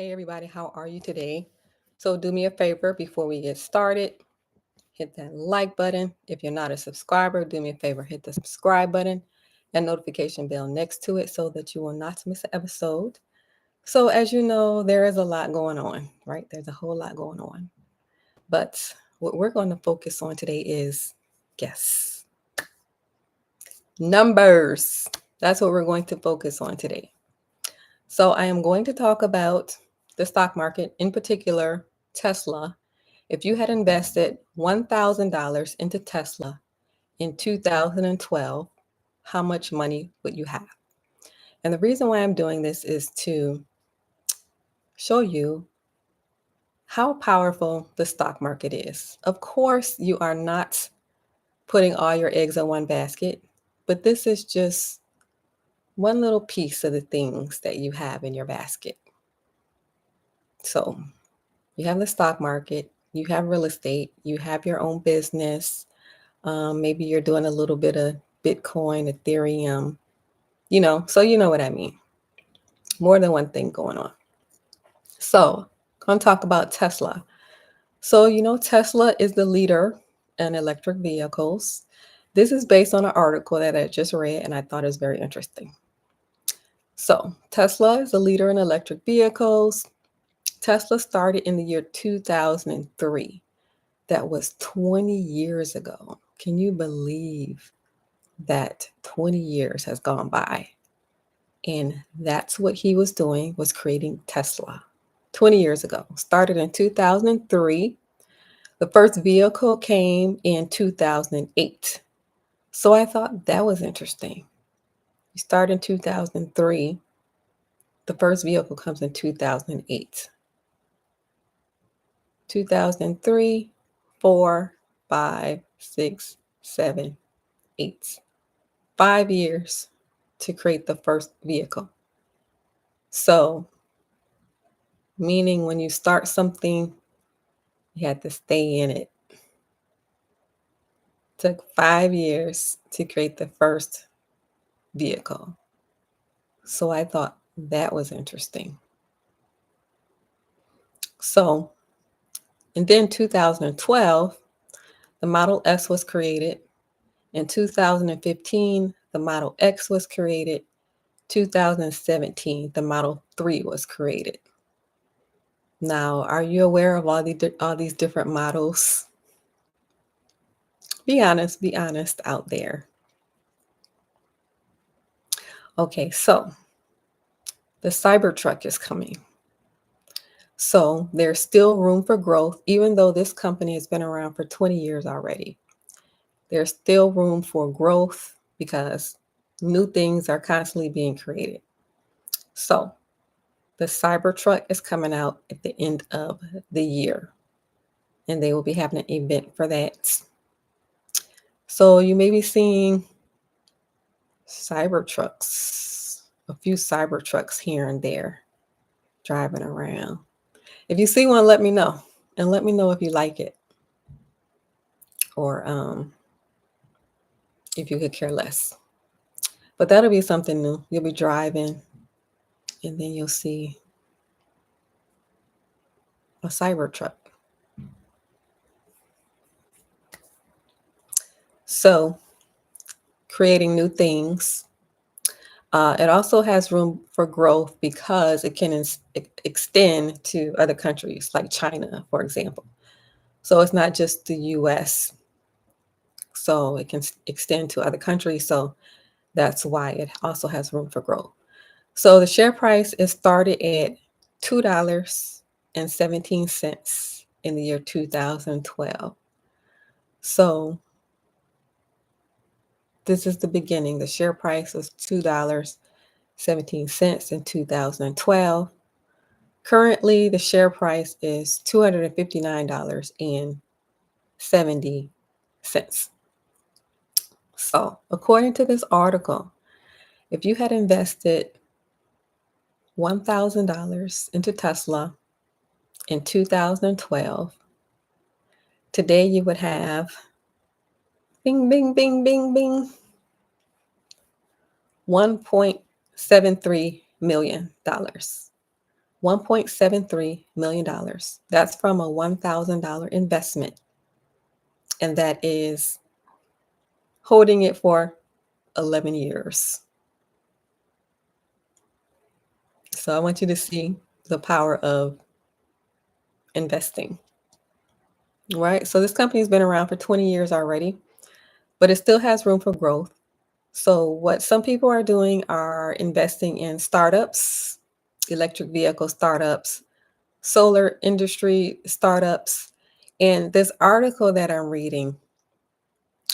Hey everybody, how are you today? So do me a favor before we get started, hit that like button. If you're not a subscriber, do me a favor, hit the subscribe button and notification bell next to it so that you will not miss an episode. So as you know, there is a lot going on, right? There's a whole lot going on. But what we're going to focus on today is guess numbers. That's what we're going to focus on today. So I am going to talk about the stock market, in particular, Tesla. If you had invested $1,000 into Tesla in 2012, how much money would you have? And the reason why I'm doing this is to show you how powerful the stock market is. Of course, you are not putting all your eggs in one basket, but this is just one little piece of the things that you have in your basket. So you have the stock market, you have real estate, you have your own business. Maybe you're doing a little bit of Bitcoin, Ethereum, so you know what I mean. More than one thing going on. So, going to talk about Tesla. So, Tesla is the leader in electric vehicles. This is based on an article that I just read and I thought it was very interesting. So, Tesla is a leader in electric vehicles. Tesla started in the year 2003. That was 20 years ago. Can you believe that 20 years has gone by? And that's what he was doing, was creating Tesla 20 years ago. Started in 2003. The first vehicle came in 2008. So I thought that was interesting. You start in 2003. The first vehicle comes in 2008. 2003, 4, 5, 6, 7, 8. 5 years to create the first vehicle. So, meaning when you start something, you had to stay in it. Took 5 years to create the first vehicle. So I thought that was interesting. So, and then 2012, the Model S was created. In 2015, the Model X was created. 2017, the Model 3 was created. Now, are you aware of all these different models? Be honest out there. Okay, so the Cybertruck is coming. So there's still room for growth, even though this company has been around for 20 years already. There's still room for growth because new things are constantly being created. So the Cybertruck is coming out at the end of the year, and they will be having an event for that. So you may be seeing Cybertrucks, a few Cybertrucks here and there driving around. If you see one, let me know. And let me know if you like it. Or if you could care less. But that'll be something new. You'll be driving and then you'll see a Cybertruck. So, creating new things. It also has room for growth because it can extend to other countries like China, for example. So it's not just the US. So it can extend to other countries. So that's why it also has room for growth. So the share price is started at $2.17 in the year 2012. So this is the beginning. The share price was $2.17 in 2012. Currently, the share price is $259.70. So, according to this article, if you had invested $1,000 into Tesla in 2012, today you would have bing, bing, bing, bing, bing, $1.73 million. $1.73 million. That's from a $1,000 investment. And that is holding it for 11 years. So I want you to see the power of investing, right? So this company's been around for 20 years already, but it still has room for growth. So what some people are doing are investing in startups, electric vehicle startups, solar industry startups. And this article that I'm reading,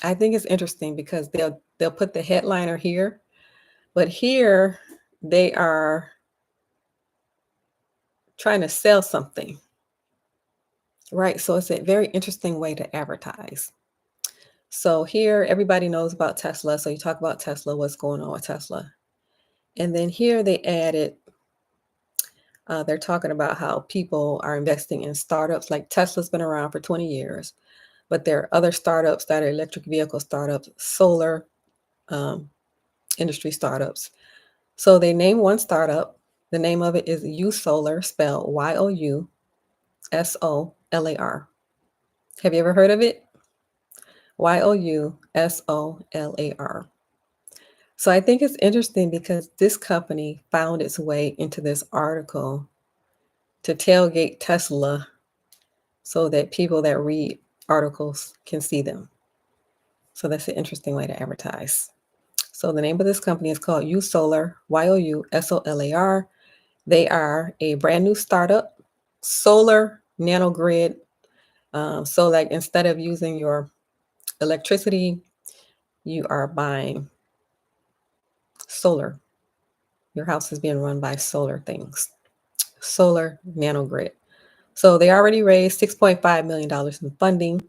I think it's interesting because they'll put the headliner here, but here they are trying to sell something, right? So it's a very interesting way to advertise. So here everybody knows about Tesla. So you talk about Tesla, what's going on with Tesla. And then here they added, they're talking about how people are investing in startups. Like Tesla's been around for 20 years, but there are other startups that are electric vehicle startups, solar industry startups. So they name one startup. The name of it is Solar, spelled YOUSOLAR. Have you ever heard of it? YOUSOLAR. So I think it's interesting because this company found its way into this article to tailgate Tesla so that people that read articles can see them. So that's an interesting way to advertise. So the name of this company is called Solar, YOUSOLAR. They are a brand new startup, solar nanogrid. So like instead of using your electricity, you are buying solar. Your house is being run by solar things, solar nanogrid. So they already raised $6.5 million in funding.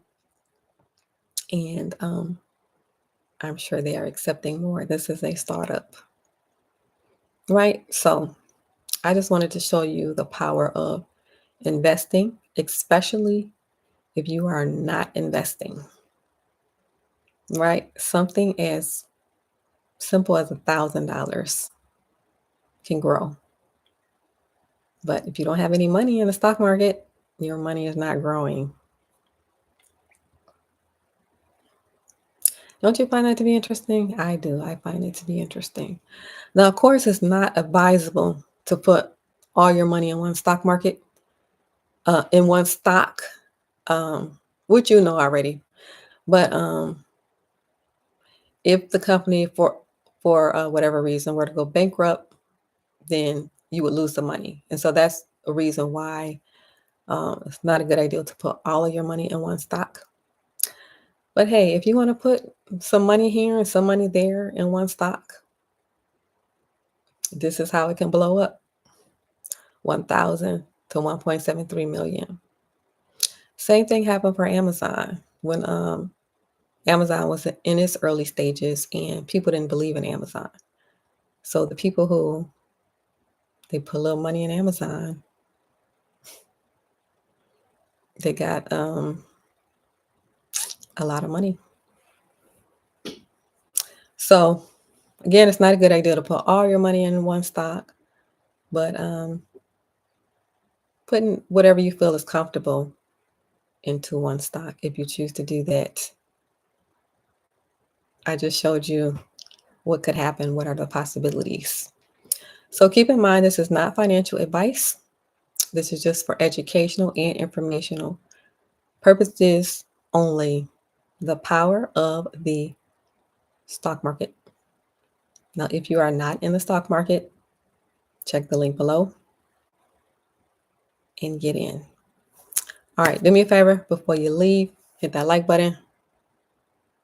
And I'm sure they are accepting more. This is a startup, right? So I just wanted to show you the power of investing, especially if you are not investing, right? Something as simple as $1,000 can grow. But if you don't have any money in the stock market, your money is not growing. Don't you find that to be interesting? I do. I find it to be interesting. Now, of course, it's not advisable to put all your money in one stock market, in one stock, which you know already. But if the company, for whatever reason, were to go bankrupt, then you would lose the money. And so that's a reason why it's not a good idea to put all of your money in one stock. But hey, if you want to put some money here and some money there in one stock, this is how it can blow up. 1,000 to 1.73 million. Same thing happened for Amazon when Amazon was in its early stages and people didn't believe in Amazon. So the people who they put a little money in Amazon, they got a lot of money. So again, it's not a good idea to put all your money in one stock, but putting whatever you feel is comfortable into one stock if you choose to do that. I just showed you what could happen, what are the possibilities. So keep in mind, this is not financial advice. This is just for educational and informational purposes only. The power of the stock market. Now, if you are not in the stock market, check the link below and get in. All right, do me a favor before you leave, hit that like button.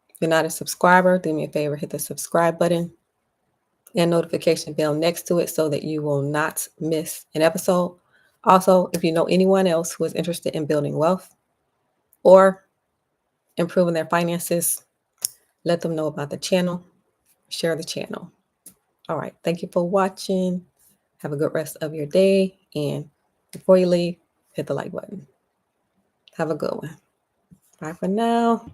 If you're not a subscriber, do me a favor, hit the subscribe button and notification bell next to it so that you will not miss an episode. Also, if you know anyone else who is interested in building wealth or improving their finances, let them know about the channel. Share the channel. All right. Thank you for watching. Have a good rest of your day. And before you leave, hit the like button. Have a good one. Bye for now.